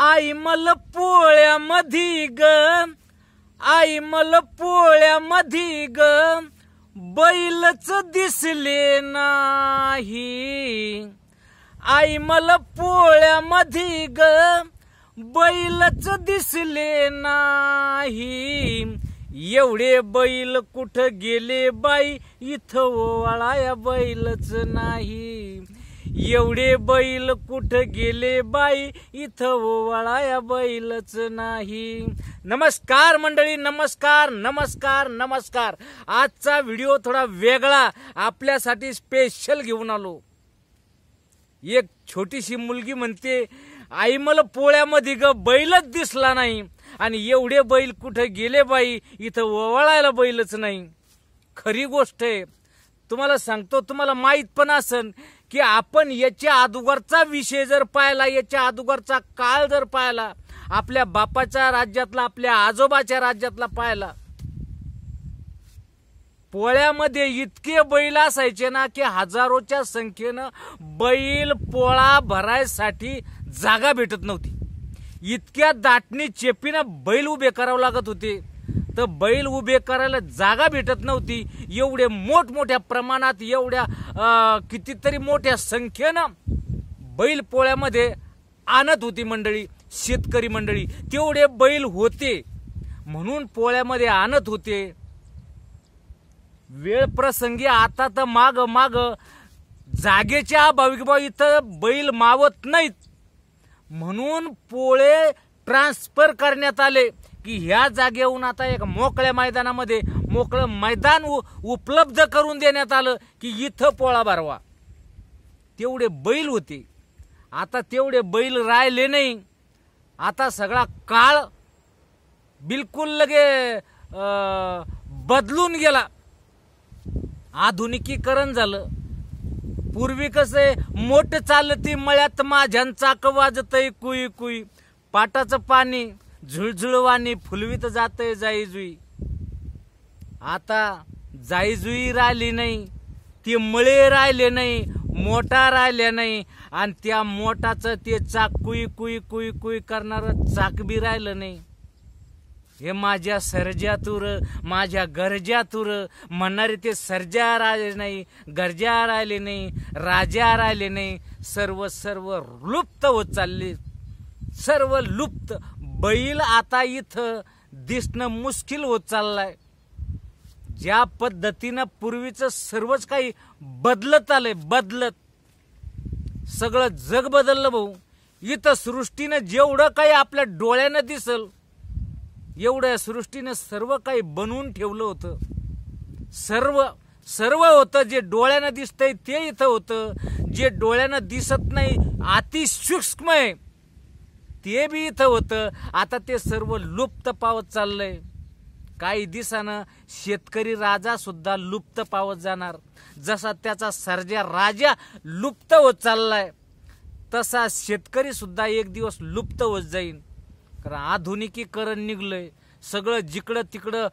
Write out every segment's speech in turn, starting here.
आई मल पोळ्यामधी ग, आई मल पोळ्यामधी ग, बैलच दिसले नाही. आई मल पोळ्यामधी ग, बैलच दिसले नाही. एवढे बैल कुठं गेले बाई, इथं ओवाळाया बैलच नाही. एवढे बैल कुठं गेले बाई, इथं ओवाळाया बैलच नाही. नमस्कार मंडळी, नमस्कार नमस्कार नमस्कार. आजचा व्हिडिओ थोडा वेगळा आपल्यासाठी स्पेशल घेऊन आलो. एक छोटीशी मुलगी म्हणते, आई मला पोळ्यामध्ये ग बैलच दिसला नाही, आणि एवढे बैल कुठं गेले बाई, इथं ओवाळायला बैलच नाही. खरी गोष्ट आहे. तुम्हाला सांगतो, तुम्हाला माहित पण असन की आपण याच्या अगोदरचा विषय जर पाहिला, याच्या अगोदरचा काळ जर पाहिला, आपल्या बापाच्या राज्यातला, आपल्या आजोबाच्या राज्यातला पाहिला, पोळ्यामध्ये इतके बैल असायचे ना की हजारोच्या संख्येनं बैल पोळा भरायसाठी जागा भेटत नव्हती. इतक्या दाटणी चेपीनं बैल उभे करावं लागत होते, तर बैल उभे करायला जागा भेटत नव्हती. एवढे मोठमोठ्या प्रमाणात, एवढ्या कितीतरी मोठ्या संख्येनं बैल पोळ्यामध्ये आणत होती मंडळी, शेतकरी मंडळी. तेवढे बैल होते म्हणून पोळ्यामध्ये आणत होते. वेळ प्रसंगी आता तर माग माग जागेच्या अभावी इथं बैल मावत नाहीत, म्हणून पोळे ट्रान्सफर करण्यात आले की ह्या जागेहून आता एक मोकळ्या मैदानामध्ये मोकळं मैदान उपलब्ध करून देण्यात आलं की इथं पोळा भरवा. तेवढे बैल होते, आता तेवढे बैल राहिले नाही. आता सगळा काळ बिलकुल लगे बदलून गेला, आधुनिकीकरण झालं. पूर्वी कसे मोठ चालती मळ्यात माझ्यान चाक वाजतय कुई कुई, पाटाचं पाणी झुळझुळवानी फुलवीत जातय जाई जुई. आता जाई जुई राहिली नाही, ते मळे राहिले नाही, मोठा राहिल्या नाही, आणि त्या मोठाचं ते चाक कुई कुई कुई कुई करणारं चाक बी राहिलं नाही. हे माझ्या सर्जा तुर, माझ्या गरजा तुर म्हणणारे ते सर्जा राहिले नाही, गरजा राहिले नाही, राजा राहिले नाही. सर्व सर्व लुप्त होत चालले, सर्व लुप्त. बैल आता इथं दिसणं मुश्किल होत चाललाय. ज्या पद्धतीनं पूर्वीचं सर्वच काही बदलत आलंय, बदलत सगळं जग बदललं भाऊ. इथं सृष्टीनं जेवढं काही आपल्या डोळ्यानं दिसल, एवढ्या सृष्टीनं सर्व काही बनवून ठेवलं होतं. सर्व सर्व होतं. जे डोळ्यानं दिसतंय ते इथं होतं, जे डोळ्यानं दिसत नाही अतिसूक्ष्म आहे ते बी इथं होतं. आता ते सर्व लुप्त पावत चाललंय. काही दिवसानं शेतकरी राजा सुद्धा लुप्त पावत जाणार. जसा त्याचा सर्जा राजा लुप्त होत चाललाय, तसा शेतकरी सुद्धा एक दिवस लुप्त होत जाईल. कारण आधुनिकीकरण निघलंय, सगळं जिकडं तिकडं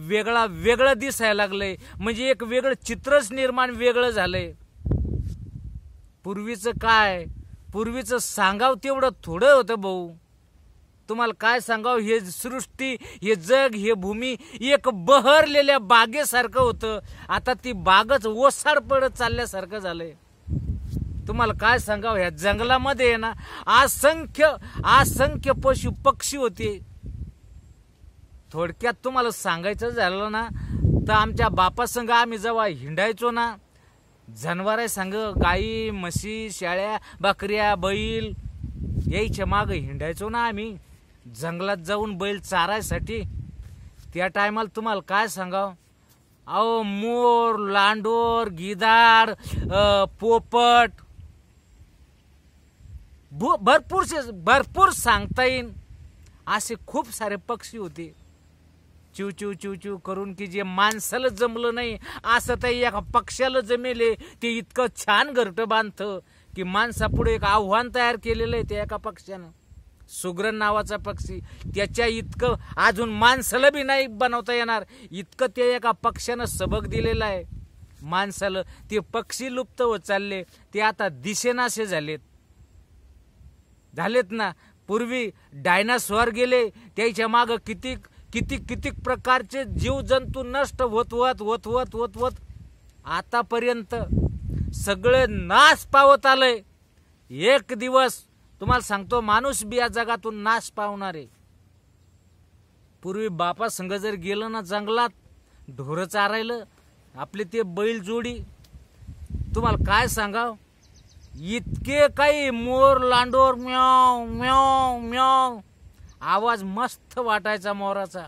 वेगळा वेगळं दिसायला लागलंय. म्हणजे एक वेगळं चित्रच निर्माण वेगळं झालंय. पूर्वीचं काय, पूर्वीचं सांगाव तेवढं थोडं होतं भाऊ. तुम्हाला काय सांगाव, हे सृष्टी, हे जग, हे भूमी एक बहरलेल्या बागेसारखं होतं. आता ती बागच ओसाड पडत चालल्यासारखं झालंय. तुम्हाला काय सांगाव, ह्या जंगलामध्ये ना असंख्य असंख्य पशु पक्षी होते. थोडक्यात तुम्हाला सांगायचं झालं ना, तर आमच्या बापा संग आम्ही जेव्हा हिंडायचो ना, जनावरे संग, गाई म्हशी शेळ्या बकऱ्या बैल यायच्या माग हिंडायचो ना आम्ही जंगलात जाऊन बैल चारायसाठी. त्या टायमाला तुम्हाला काय सांगाव, अहो मोर, लांडोर, गिधाड, पोपट, भरपूर सांगता येईल असे खूप सारे पक्षी होते. चिव चिव चिव चिव करून की जे माणसाला जमलं नाही असं तर एका पक्ष्याला जमेले. ते इतकं छान घरटं बांधतं की माणसापुढे एक आव्हान तयार केलेलं आहे त्या एका पक्ष्यानं. सुग्रण नावाचा पक्षी, त्याच्या इतकं अजून माणसाला बी नाही बनवता येणार इतकं त्या एका पक्ष्यानं सबक दिलेलं आहे माणसाला. ते पक्षी लुप्त होत चालले, ते आता दिसेनासे झालेत. झालेत ना. पूर्वी डायनासॉर गेले, त्याच्या माग कितीक कितीक कितीक प्रकारचे जीवजंतू नष्ट होत होत होत होत होत होत आतापर्यंत सगळे नाश पावत आलंय. एक दिवस तुम्हाला सांगतो माणूस बी या जगातून नाश पावणार आहे. पूर्वी बापा संग जर गेलं ना जंगलात ढोरं चारायला, आपले ते बैल जोडी, तुम्हाला काय सांगाव, इतके काही मोर लांडोर म्याव म्याव म्याव आवाज मस्त वाटायचा मोराचा.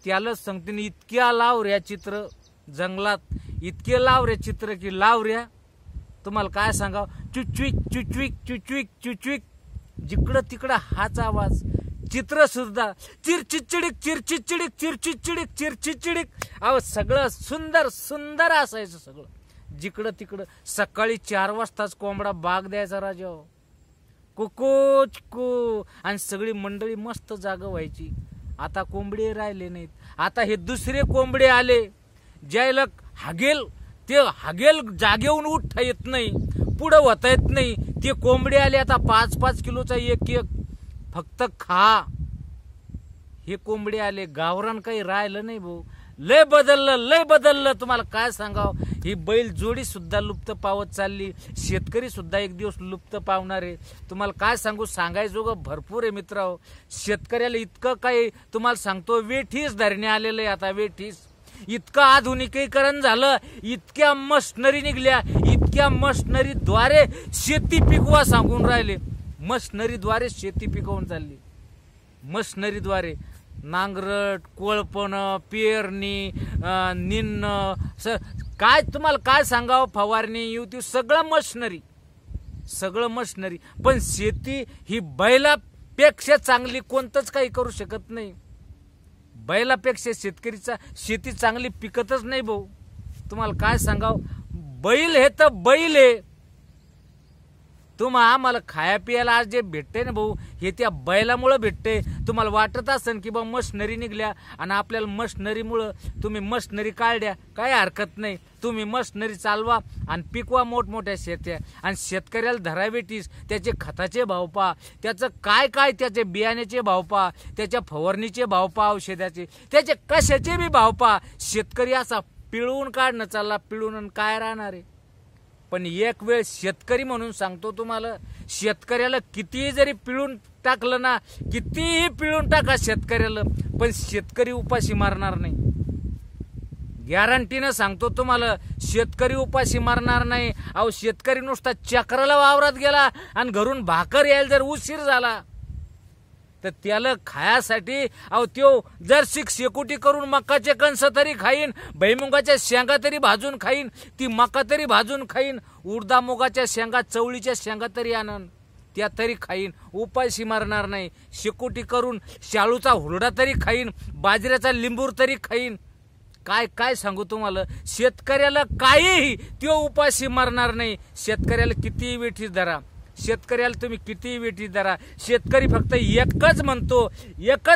त्यालाच सांगते इतक्या लावऱ्या चित्र जंगलात, इतके लावऱ्या चित्र की लावऱ्या तुम्हाला काय सांगाव, चुचविक चुचविक चुचविक चुचविक, जिकडं तिकडं हाच आवाज. चित्र सुद्धा चिरचिचिडिक चिरचिचिडिक चिरचिचिडिक चिरचिचिडिक, अहो सगळं सुंदर सुंदर असायचं सगळं जिकडं तिकडं. सकाळी 4 वाजताच कोंबडा बाग द्यायचा राजा, कुकोच को, आणि सगळी मंडळी मस्त जागा व्हायची. आता कोंबडे राहिले नाहीत. आता हे दुसरे कोंबडे आले, ज्याला हागेल ते हागेल जागेहून उठता येत नाही, पुढं होता येत नाही. ते कोंबडे आले आता 5-5 किलोचा एक एक फक्त खा. हे कोंबडे आले, गावरान काही राहिलं नाही भाऊ. लय बदललं लय बदललं. तुम्हाला काय सांगाव, ही बैल जोडी सुद्धा लुप्त पावत चालली. शेतकरी सुद्धा एक दिवस लुप्त पावणार आहे. तुम्हाला काय सांगू, सांगायजोगं भरपूर आहे मित्रांनो. शेतकऱ्याला इतकं काही तुम्हाला सांगतो, वेठीस धरणे आलेलं आहे आता, वेठीस. इतकं आधुनिकीकरण झालं, इतक्या मशनरी निघल्या, इतक्या मशनरीद्वारे शेती पिकवा सांगून राहिले. मशनरीद्वारे शेती पिकवून चालली. मशनरीद्वारे नांगरट, कोळपण, पेरणी, निन्न, काय तुम्हाला काय सांगावं, फवारणी युती, सगळं मशनरी, सगळं मशनरी. पण शेती ही बैलापेक्षा चांगली कोणतंच काही करू शकत नाही. बैलापेक्षा शेती चांगली पिकतच नाही भाऊ. तुम्हाला काय सांगावं, बैल हे तर बैल आहे. तुम्हाला आम्हाला खाया पियाला आज जे भेटते ना भाऊ, हे त्या बैलामुळं भेटते. तुम्हाला वाटत असेल की बा मशनरी निघल्या आणि आपल्याला मशनरीमुळं, तुम्ही मशनरी काढल्या, काय हरकत नाही. तुम्ही मशनरी चालवा आणि पिकवा मोठमोठ्या शेत्या, आणि शेतकऱ्याला धरावेटीस त्याचे खताचे भाव पहा, त्याचं काय काय त्याचे बियाण्याचे भाव पहा, त्याच्या फवारणीचे भाव पहा, औषधाचे, त्याचे कशाचे बी भाव पहा. शेतकरी असा पिळवून काढणं चालला, पिळून काय राहणार आहे. पण एक वेळ शेतकरी म्हणून सांगतो तुम्हाला, शेतकऱ्याला कितीही जरी पिळून टाकलं ना, कितीही पिळून टाका शेतकऱ्याला, पण शेतकरी उपाशी मारणार नाही. गॅरंटीनं सांगतो तुम्हाला, शेतकरी उपाशी मारणार नाही. अहो शेतकरी नुसता चक्राला वावरात गेला आणि घरून भाकर यायला जर उशीर झाला तर त्याला खायासाठी, अहो त्यो जर शेकोटी करून मकाचे कणस तरी खाईन, भैमुगाच्या शेंगा तरी भाजून खाईन, ती मका तरी भाजून खाईन, उडदा मुगाच्या शेंगा, चवळीच्या शेंगा तरी आणन, त्या तरी खाईन, उपाशी मारणार नाही. शेकोटी करून शाळूचा हुरडा तरी खाईन, बाजऱ्याचा लिंबूर तरी खाईन. काय काय सांगू तुम्हाला, शेतकऱ्याला काहीही त्यो उपाशी मारणार नाही. शेतकऱ्याला कितीही वेठी धरा, शेतकऱ्याला तुम्ही कितीही वेठी धरा, शेतकरी फक्त एकच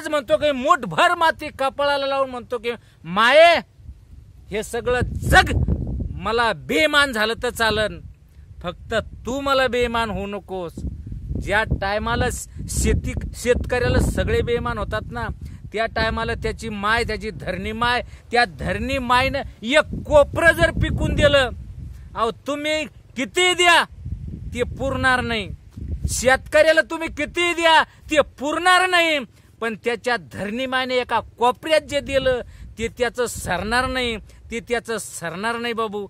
म्हणतो की मूठभर माती कपाळाला लावून म्हणतो की माये हे सगळं जग मला बेमान झालं तर चालन, फक्त तू मला बेमान होऊ नकोस. ज्या टायमाला शेतकऱ्याला सगळे बेमान होतात ना, त्या टायमाला त्याची माय, त्याची धरणी माय, त्या धरणी मायनं एक कोपरं जर पिकून दिलं, अहो तुम्ही किती द्या ते पुरणार नाही. शेतकऱ्याला तुम्ही किती द्या ते पुरणार नाही, पण त्याच्या धरणी मायने एका कोपऱ्यात जे दिलं ते त्याचं सरणार नाही, ते त्याचं सरणार नाही बाबू.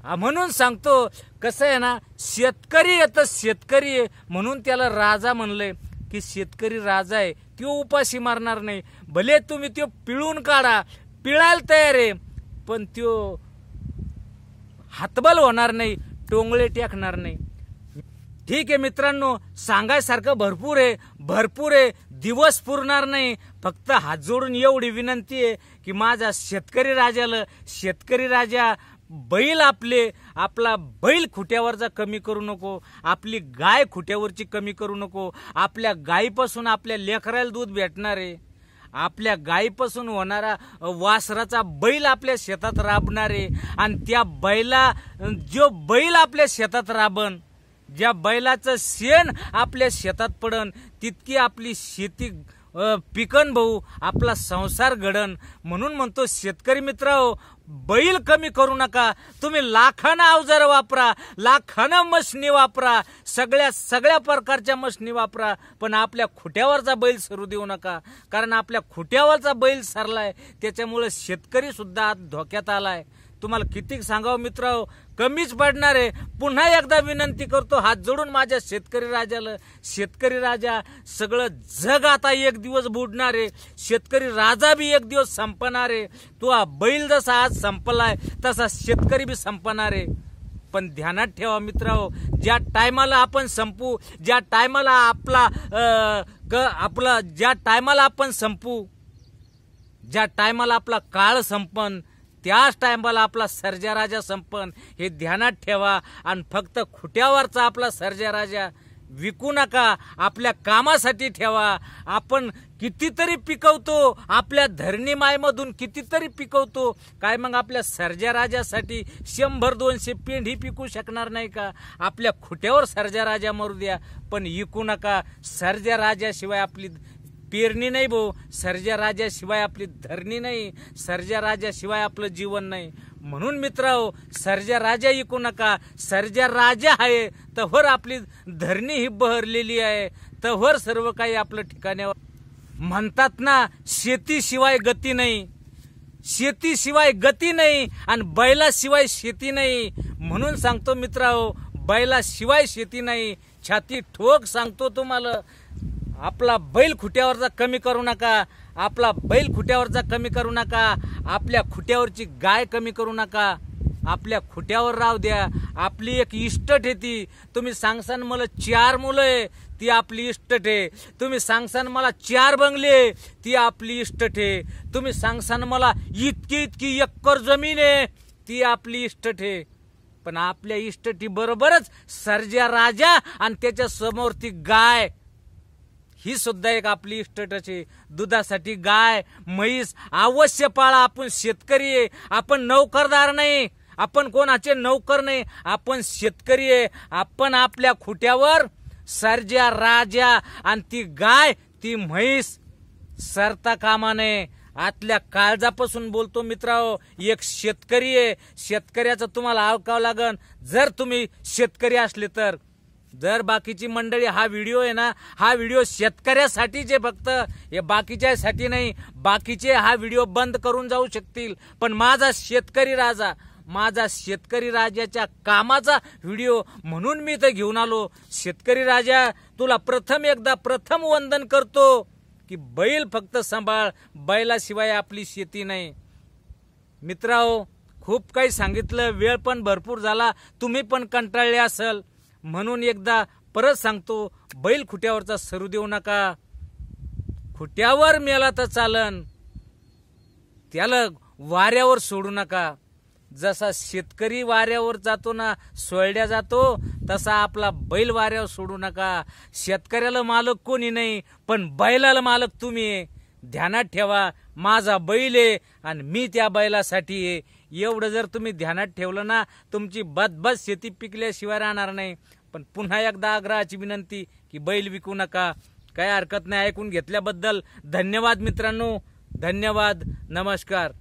म्हणून सांगतो, कसं आहे ना, शेतकरी आहे तर शेतकरी आहे म्हणून त्याला राजा म्हणलंय, की शेतकरी राजा आहे, तो उपाशी मारणार नाही. भले तुम्ही तो पिळून काढा, पिळायला तयार आहे, पण तो हातबल होणार नाही, टोंगळे टेकणार नाही. ठीक आहे मित्रांनो, सांगायसारखं भरपूर आहे, दिवस पुरणार नाही. फक्त हात जोडून एवढी विनंती आहे की माझ्या शेतकरी राजा बैल आपला बैल खुट्यावरचा कमी करू नको, आपली गाय खुट्यावरची कमी करू नको. आपल्या गायीपासून आपल्या लेकराला दूध भेटणार आहे, आपल्या गायीपासून होणारा वासराचा बैल आपल्या शेतात राबणार आहे, आणि त्या जो बैल आपल्या शेतात राबन ज्या बैलाचं शेण आपल्या शेतात पडन तितकी आपली शेती पिकन भाऊ, आपला संसार घडन. म्हणून म्हणतो शेतकरी मित्रांनो, बैल कमी करू नका. तुम्ही लाखानं अवजार वापरा, लाखानं मशनी वापरा, सगळ्या प्रकारच्या मशनी वापरा, पण आपल्या खुट्यावरचा बैल सरू देऊ नका. कारण आपल्या खुट्यावरचा बैल सरलाय, त्याच्यामुळे शेतकरी सुद्धा धोक्यात आलाय. तुम्हाला किती सांगावं मित्रांनो, कमीच पडणार आहे. पुन्हा एकदा विनंती करतो हात जोडून माझ्या शेतकरी राजाला, शेतकरी राजा, सगळं जग आता एक दिवस बुडणार आहे. शेतकरी राजा बी एक दिवस संपणार आहे. तो हा बैल जसा आज संपलाय तसा शेतकरी बी संपणार आहे. पण ध्यानात ठेवा मित्रांनो, ज्या टायमाला आपण संपू, ज्या टायमाला ज्या टायमाला आपला काळ संपन, त्याच टायमाला आपला सर्जा राजा संपन, हे ध्यानात ठेवा. आणि फक्त खुट्यावरचा आपला सर्जा राजा विकू नका, आपल्या कामासाठी ठेवा. आपण कितीतरी पिकवतो, आपल्या धरणी मायमधून कितीतरी पिकवतो, काय मग आपल्या सर्जा राजासाठी 100-200 पेंढी पिकू शकणार नाही का? आपल्या खुट्यावर सर्जा राजा मरू द्या, पण विकू नका. सर्जा राजाशिवाय आपली पेरणी नाही भाऊ, सर्जा राजाशिवाय आपली धरणी नाही, सर्जा राजाशिवाय आपलं जीवन नाही. म्हणून मित्रांनो, सर्जा राजा ऐकू नका. सर्जा राजा आहे तवर आपली धरणी ही बहरलेली आहे, तवर सर्व काही आपलं ठिकाणावर. म्हणतात ना, शेतीशिवाय गती नाही, शेतीशिवाय गती नाही आणि बैलाशिवाय शेती नाही. म्हणून सांगतो मित्रांनो, बैलाशिवाय शेती नाही. छाती ठोक सांगतो तुम्हाला, आपला बैल खुट्यावरचा कमी करू नका, आपला बैल खुट्यावरचा कमी करू नका, आपल्या खुट्यावरची गाय कमी करू नका, आपल्या खुट्यावर राहू द्या. आपली एक इष्टट आहे ती. तुम्ही सांगसान मला 4 मुलं आहे, ती आपली इष्टट आहे. तुम्ही सांगसान मला 4 बंगले, ती आपली इष्टट आहे. तुम्ही सांगसान मला इतकी एकर जमीन आहे, ती आपली इष्टट आहे. पण आपल्या इष्टटी बरोबरच सर्जा राजा आणि त्याच्या समोर ती गाय, ही सुद्धा एक आपली इष्टच आहे. दुधासाठी गाय म्हैस अवश्य पाळा. आपण शेतकरी आहे, आपण नोकरदार नाही, आपण कोणाचे नोकर नाही, आपण शेतकरी आहे. आपण आपल्या खुट्यावर सर्जा राजा आणि ती गाय ती म्हैस सरता कामा नये. आतल्या काळजापासून बोलतो मित्रांनो, एक शेतकरी आहे. शेतकऱ्याचं तुम्हाला ऐकावं लागन जर तुम्ही शेतकरी असले तर. जर बाकीची मंडळी, हा व्हिडिओ आहे ना, हा व्हिडिओ शेतकऱ्यासाठीच आहे फक्त, हे बाकीच्यासाठी नाही. बाकीचे हा व्हिडिओ बंद करून जाऊ शकतील, पण माझा शेतकरी राजा, माझा शेतकरी राजाच्या कामाचा व्हिडिओ म्हणून मी इथं घेऊन आलो. शेतकरी राजा, तुला प्रथम वंदन करतो की बैल फक्त सांभाळ, बैलाशिवाय आपली शेती नाही. मित्रांनो, खूप काही सांगितलं, वेळ पण भरपूर झाला, तुम्ही पण कंटाळले असाल. म्हणून एकदा परत सांगतो, बैल खुट्यावरचा सरू देऊ नका. खुट्यावर मेला तर चालन, त्याला वाऱ्यावर सोडू नका. जसा शेतकरी वाऱ्यावर जातो ना, सोयड्या जातो, तसा आपला बैल वाऱ्यावर सोडू नका. शेतकऱ्याला मालक कोणी नाही, पण बैलाला मालक तुम्ही आहे. ध्यानात ठेवा, माझा बैल आहे आणि मी त्या बैलासाठी आहे. एवढं जर तुम्ही ध्यानात ठेवलं ना, तुमची बदबद शेती पिकल्याशिवाय राहणार नाही. पण पुन्हा एकदा आग्रहाची विनंती की बैल विकू नका. काय हरकत नाही. ऐकून घेतल्याबद्दल धन्यवाद मित्रांनो, धन्यवाद, नमस्कार.